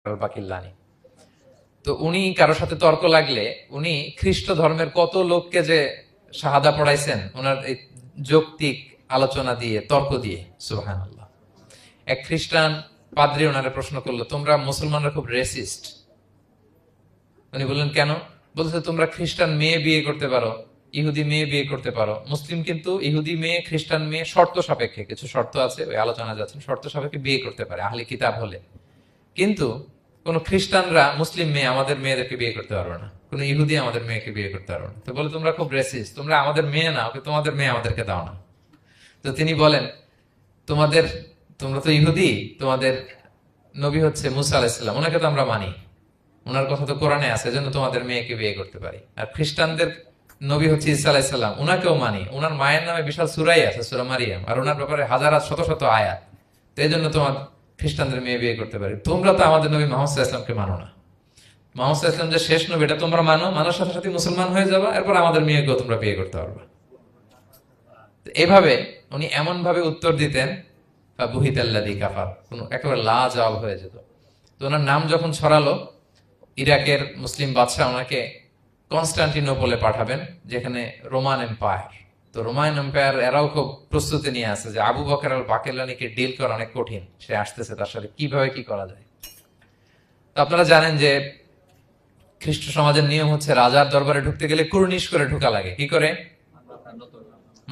বাকিল্লানি। তো উনি কারোর সাথে তর্ক লাগলে উনি খ্রিস্ট ধর্মের কত লোককে যে শাহাদা পড়াইছেন ওনার এই যৌক্তিক আলোচনা দিয়ে, তর্ক দিয়ে। সুবহানাল্লাহ। এক খ্রিস্টান পাদ্রী ওনারে প্রশ্ন করলো, তোমরা মুসলমানরা খুব রেসিস্ট। উনি বললেন কেন? বলছে তোমরা খ্রিস্টান মেয়ে বিয়ে করতে পারো, ইহুদি মেয়ে বিয়ে করতে পারো, মুসলিম কিন্তু ইহুদি মেয়ে খ্রিস্টান মেয়ে শর্ত সাপেক্ষে, কিছু শর্ত আছে ওই আলোচনা যাচ্ছেন, শর্ত সাপেক্ষে বিয়ে করতে পারে আহলি কিতাব হলে। কিন্তু কোন খ্রিস্টানরা মুসলিম মেয়ে আমাদের মেয়েদেরকে বিয়ে করতে পারবে না, কোন ইহুদি আমাদের মেয়েকে বিয়ে করতে পারবে না। তো বলে তোমরা খুব রেসিস্ট, তোমরা আমাদের মেয়ে না, ওকে তোমাদের মেয়ে আমাদেরকে দাও না। তো তিনি বলেন, তোমাদের তোমরা তো ইহুদি, তোমাদের নবী হচ্ছে মুসা আলাইসাল্লাম, ওনাকে তো আমরা মানি, ওনার কথা তো কোরআনে আছে, জন্য তোমাদের মেয়েকে বিয়ে করতে পারি। আর খ্রিস্টানদের নবী হচ্ছে ঈসা আলাইসাল্লাম, ওনাকেও মানি, ওনার মায়ের নামে বিশাল সূরাই আছে, সূরা মারিয়াম, আর ওনার ব্যাপারে হাজার শত শত আয়াত। তো এই জন্য তোমার খ্রিস্টানদের মেয়ে বিয়ে করতে পারি। তোমরা তো আমাদের নবী মুহাম্মদ সাল্লাল্লাহু আলাইহি ওয়াসাল্লামকে মানো না। মুহাম্মদ সাল্লাল্লাহু আলাইহি ওয়াসাল্লাম যে শেষ নবী এটা তোমরা মানো, মানার সাথে সাথে মুসলমান হয়ে যাবা, এরপর আমাদের মেয়েকেও তোমরা বিয়ে করতে পারবা। এভাবে উনি এমন ভাবে উত্তর দিতেন, বুহিতাল্লাযী কাফার, একেবারে লাজবাব হয়ে যেত। তো ওনার নাম যখন ছড়ালো, ইরাকের মুসলিম বাদশাহ ওনাকে কনস্টান্টিনোপলে পাঠাবেন, যেখানে রোমান এম্পায়ার। তো রোমান এম্পায়ার এরাও খুব প্রস্তুতি নিয়ে আছে যে আবু বকর আল বাকিল্লানিকে ডিল করা অনেক কঠিন, সে আসতেছে, তার সাথে কিভাবে কি করা যায়। তো আপনারা জানেন যে খ্রিস্ট সমাজের নিয়ম হচ্ছে রাজার দরবারে ঢুকতে গেলে কুর্নিশ করে ঢোকা লাগে। কি করে?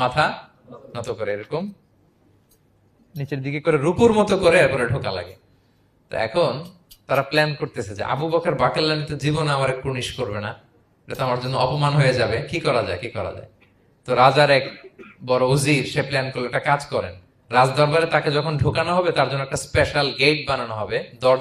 মাথা নত করে, এরকম নিচের দিকে করে রূপুর মতো করে এরপরে ঢোকা লাগে। তো এখন তারা প্ল্যান করতেছে যে আবু বকর বাকিল্লানি তো জীবনে আমার কুর্নিশ করবে না, এটা তো আমার জন্য অপমান হয়ে যাবে, কি করা যায় কি করা যায়। তো রাজার এক বড় উজির সে প্ল্যান করলো, একটা কাজ করেন, রাজ দরবারে তাকে যখন ঢোকানো হবে তার জন্য একটা স্পেশাল গেট বানানো হবে, দরজা